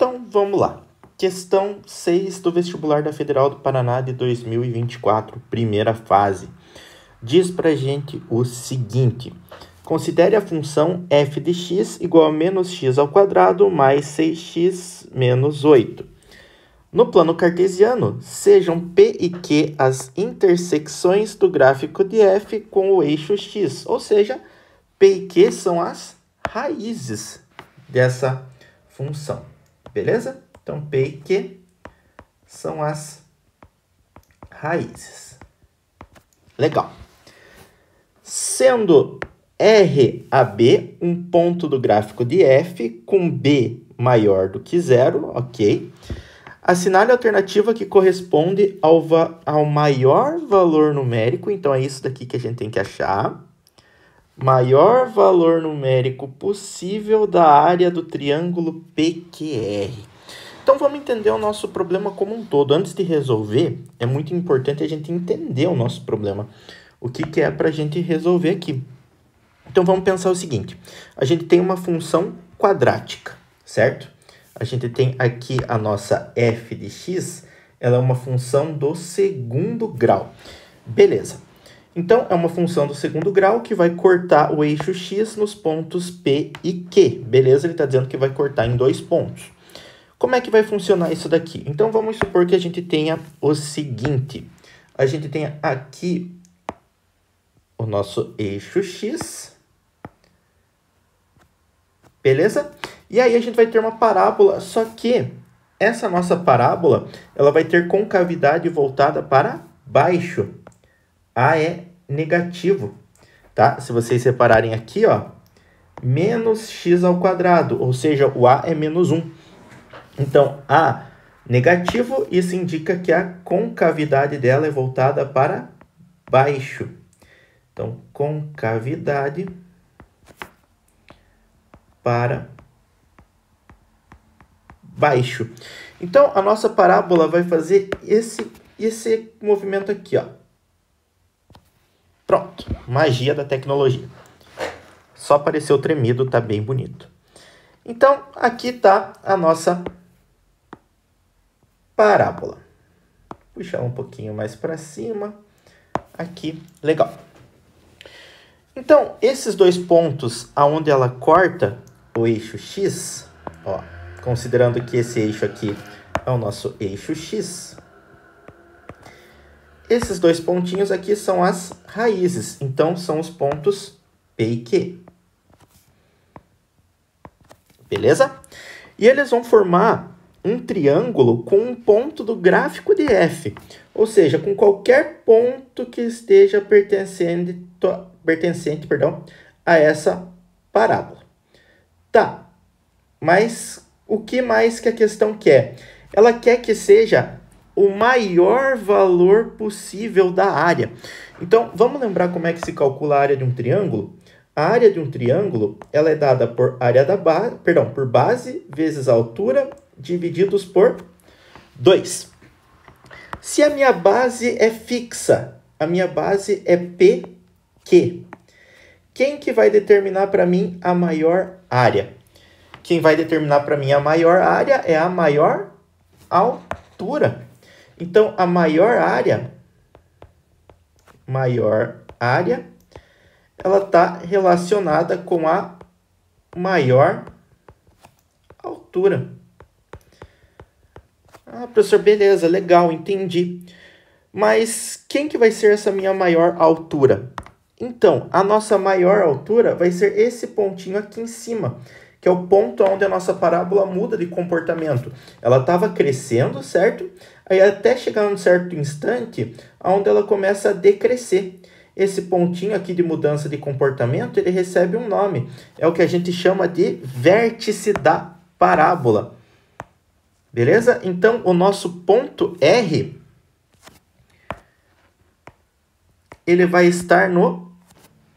Então, vamos lá. Questão 6 do Vestibular da Federal do Paraná de 2024, primeira fase. Diz pra gente o seguinte: considere a função f de x igual a menos x ao quadrado mais 6x menos 8. No plano cartesiano, sejam P e Q as intersecções do gráfico de f com o eixo x, ou seja, P e Q são as raízes dessa função, beleza? Então, P e Q são as raízes. Legal. Sendo R a B um ponto do gráfico de f com B maior do que zero, ok? Assinale a alternativa que corresponde ao maior valor numérico. Então, é isso daqui que a gente tem que achar. Maior valor numérico possível da área do triângulo PQR. Então, vamos entender o nosso problema como um todo. Antes de resolver, é muito importante a gente entender o nosso problema. O que é para a gente resolver aqui. Então, vamos pensar o seguinte. A gente tem uma função quadrática, certo? A gente tem aqui a nossa f de x, ela é uma função do segundo grau. Beleza. Então, é uma função do segundo grau que vai cortar o eixo x nos pontos P e Q. Beleza? Ele está dizendo que vai cortar em 2 pontos. Como é que vai funcionar isso daqui? Então, vamos supor que a gente tenha o seguinte. A gente tenha aqui o nosso eixo x. Beleza? E aí a gente vai ter uma parábola, só que essa nossa parábola, ela vai ter concavidade voltada para baixo. A é negativo, tá? Se vocês separarem aqui, ó, menos x ao quadrado, ou seja, o A é menos 1. Então, A negativo, isso indica que a concavidade dela é voltada para baixo. Então, concavidade para baixo. Então, a nossa parábola vai fazer esse movimento aqui, ó. Pronto. Magia da tecnologia. Só apareceu tremido, tá bem bonito. Então, aqui tá a nossa parábola. Puxar um pouquinho mais para cima. Aqui, legal. Então, esses 2 pontos aonde ela corta o eixo x, ó, considerando que esse eixo aqui é o nosso eixo x, esses 2 pontinhos aqui são as raízes, então são os pontos P e Q. Beleza? E eles vão formar um triângulo com um ponto do gráfico de f, ou seja, com qualquer ponto que esteja pertencente, a essa parábola. Tá, mas o que mais que a questão quer? Ela quer que seja o maior valor possível da área. Então, vamos lembrar como é que se calcula a área de um triângulo? A área de um triângulo, ela é dada por por base vezes altura divididos por 2. Se a minha base é fixa, a minha base é PQ, quem que vai determinar para mim a maior área? Quem vai determinar para mim a maior área é a maior altura. Então, a maior área, ela está relacionada com a maior altura. Ah, professor, beleza, legal, entendi. Mas quem que vai ser essa minha maior altura? Então, a nossa maior altura vai ser esse pontinho aqui em cima, que é o ponto onde a nossa parábola muda de comportamento. Ela estava crescendo, certo? Aí até chegar num certo instante, onde ela começa a decrescer. Esse pontinho aqui de mudança de comportamento, ele recebe um nome. É o que a gente chama de vértice da parábola. Beleza? Então, o nosso ponto R, ele vai estar no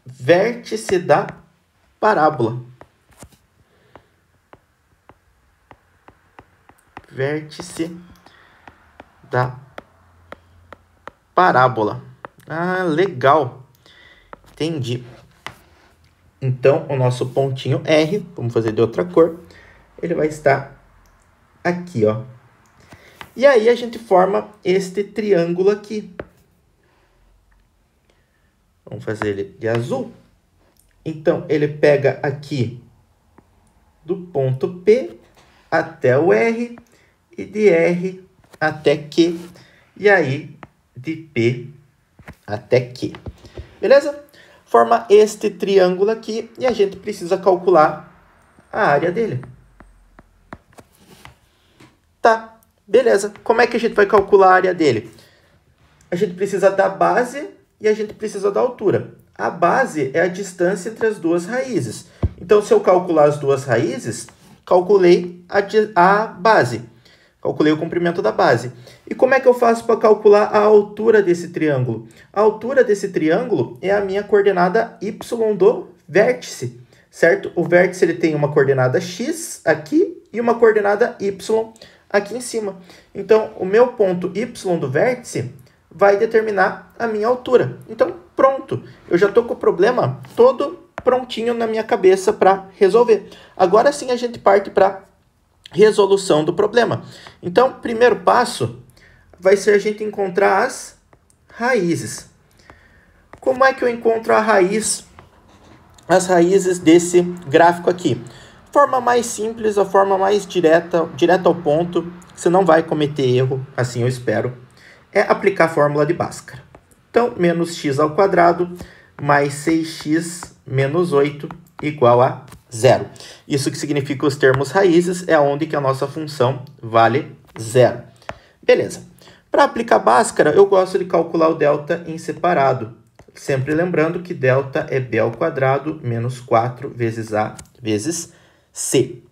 vértice da parábola. Vértice da parábola. Ah, legal. Entendi. Então, o nosso pontinho R, vamos fazer de outra cor, ele vai estar aqui, ó. E aí a gente forma este triângulo aqui. Vamos fazer ele de azul. Então, ele pega aqui do ponto P até o R e de R até Q. E aí, de P até Q. Beleza? Forma este triângulo aqui e a gente precisa calcular a área dele. Tá, beleza. Como é que a gente vai calcular a área dele? A gente precisa da base e a gente precisa da altura. A base é a distância entre as duas raízes. Então, se eu calcular as duas raízes, calculei a base. Calculei o comprimento da base. E como é que eu faço para calcular a altura desse triângulo? A altura desse triângulo é a minha coordenada y do vértice, certo? O vértice ele tem uma coordenada x aqui e uma coordenada y aqui em cima. Então, o meu ponto y do vértice vai determinar a minha altura. Então, pronto. Eu já estou com o problema todo prontinho na minha cabeça para resolver. Agora sim a gente parte para resolução do problema. Então, primeiro passo vai ser a gente encontrar as raízes. Como é que eu encontro as raízes desse gráfico aqui? Forma mais simples, a forma mais direta ao ponto, você não vai cometer erro, assim eu espero, é aplicar a fórmula de Bhaskara. Então, menos x ao quadrado mais 6x menos 8 igual a 0. Isso que significa os termos raízes, é onde que a nossa função vale 0. Beleza. Para aplicar Bhaskara, eu gosto de calcular o delta em separado. Sempre lembrando que delta é b ao quadrado menos 4 vezes a vezes c.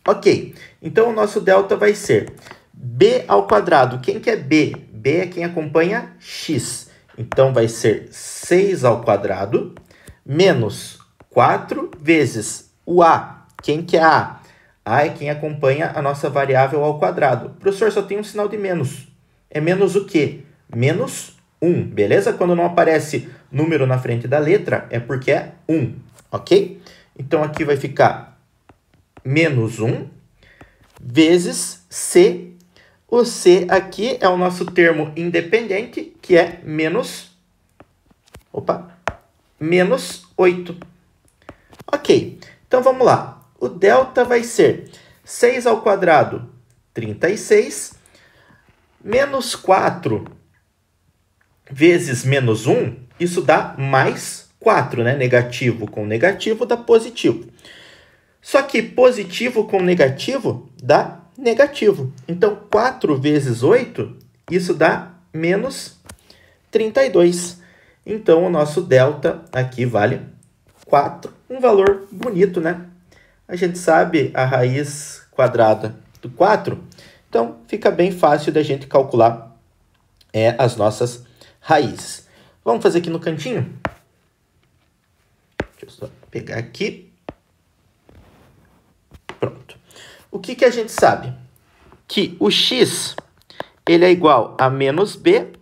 Ok, então o nosso delta vai ser b ao quadrado. Quem que é b? B é quem acompanha x. Então, vai ser 6 ao quadrado menos 4 vezes o a. Quem que é a? A é quem acompanha a nossa variável ao quadrado. Professor, só tem um sinal de menos. É menos o quê? Menos 1, beleza? Quando não aparece número na frente da letra, é porque é 1, ok? Então, aqui vai ficar menos 1 vezes c. O c aqui é o nosso termo independente, que é menos 8. Ok, então vamos lá. O delta vai ser 6 ao quadrado, 36, menos 4 vezes menos 1, isso dá mais 4, né? Negativo com negativo dá positivo. Só que positivo com negativo dá negativo. Então, 4 vezes 8, isso dá menos 32. Então, o nosso delta aqui vale 4. Um valor bonito, né? A gente sabe a raiz quadrada do 4. Então, fica bem fácil da gente calcular as nossas raízes. Vamos fazer aqui no cantinho? Deixa eu só pegar aqui. Pronto. O que a gente sabe? Que o x ele é igual a menos b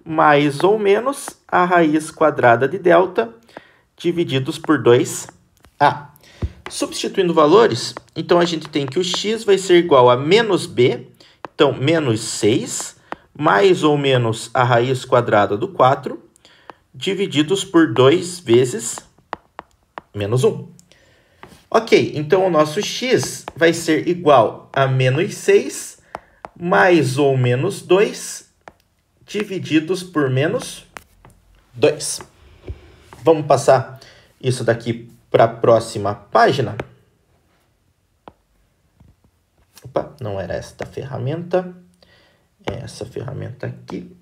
mais ou menos a raiz quadrada de delta divididos por 2a. Substituindo valores, então a gente tem que o x vai ser igual a menos b, então menos 6, mais ou menos a raiz quadrada do 4, divididos por 2 vezes menos 1. Ok, então o nosso x vai ser igual a menos 6 mais ou menos 2 divididos por menos 2. Vamos passar isso daqui para a próxima página. Opa, não era esta ferramenta. É essa ferramenta aqui.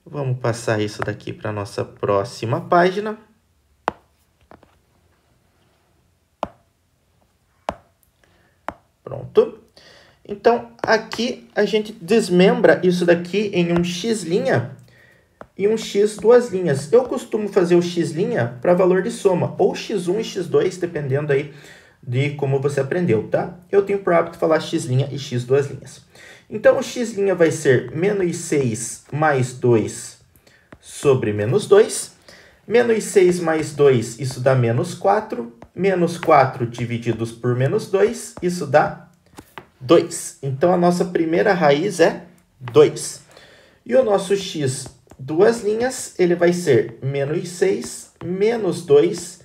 Vamos passar isso daqui para a nossa próxima página. Pronto. Então, aqui a gente desmembra isso daqui em um x' e um x duas linhas. Eu costumo fazer o x' para valor de soma, ou x1 e x2, dependendo aí de como você aprendeu, tá? Eu tenho por hábito falar x' e x duas linhas. Então, o x' vai ser menos 6 mais 2 sobre menos 2, Menos 6 mais 2, isso dá menos 4. Menos 4 divididos por menos 2, isso dá 2. Então, a nossa primeira raiz é 2. E o nosso x, duas linhas, ele vai ser menos 6 menos 2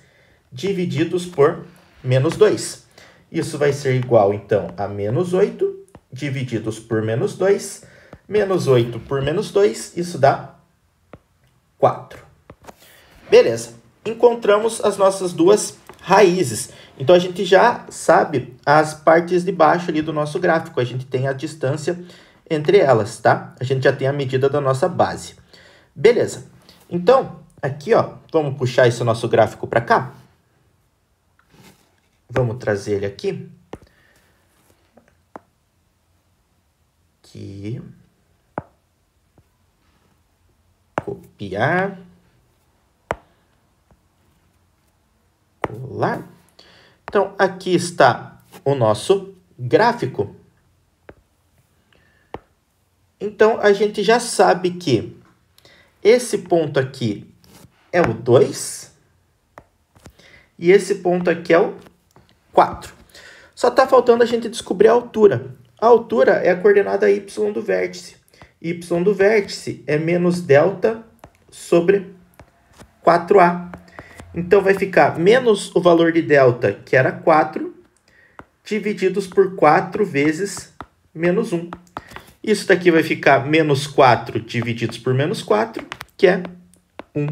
divididos por menos 2. Isso vai ser igual, então, a menos 8 divididos por menos 2. Menos 8 por menos 2, isso dá 4. Beleza. Encontramos as nossas duas raízes. Então, a gente já sabe as partes de baixo ali do nosso gráfico. A gente tem a distância entre elas, tá? A gente já tem a medida da nossa base. Beleza. Então, aqui, ó, vamos puxar esse nosso gráfico para cá. Vamos trazer ele aqui. Aqui. Copiar. Colar. Então, aqui está o nosso gráfico. Então, a gente já sabe que esse ponto aqui é o 2 e esse ponto aqui é o 4. Só está faltando a gente descobrir a altura. A altura é a coordenada y do vértice. Y do vértice é menos delta sobre 4a. Então, vai ficar menos o valor de delta, que era 4, divididos por 4 vezes menos 1. Isso daqui vai ficar menos 4 divididos por menos 4, que é 1.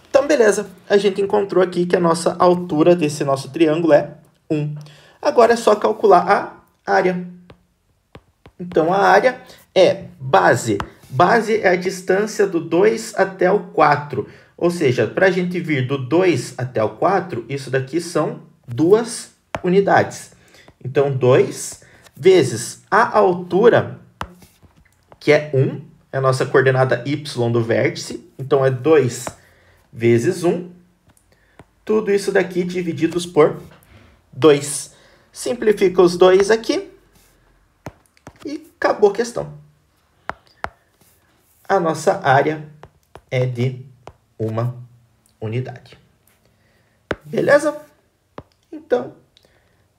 Então, beleza. A gente encontrou aqui que a nossa altura desse nosso triângulo é 1. Agora é só calcular a área. Então, a área é base. Base é a distância do 2 até o 4. Ou seja, para a gente vir do 2 até o 4, isso daqui são 2 unidades. Então, 2 vezes a altura, que é 1, é a nossa coordenada y do vértice. Então, é 2 vezes 1. Tudo isso daqui divididos por 2. Simplifica os 2 aqui. E acabou a questão. A nossa área é de 1 unidade. Beleza? Então,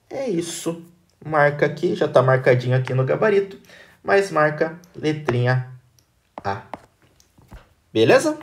é isso. Marca aqui, já está marcadinho aqui no gabarito, mas marca letrinha A. Beleza?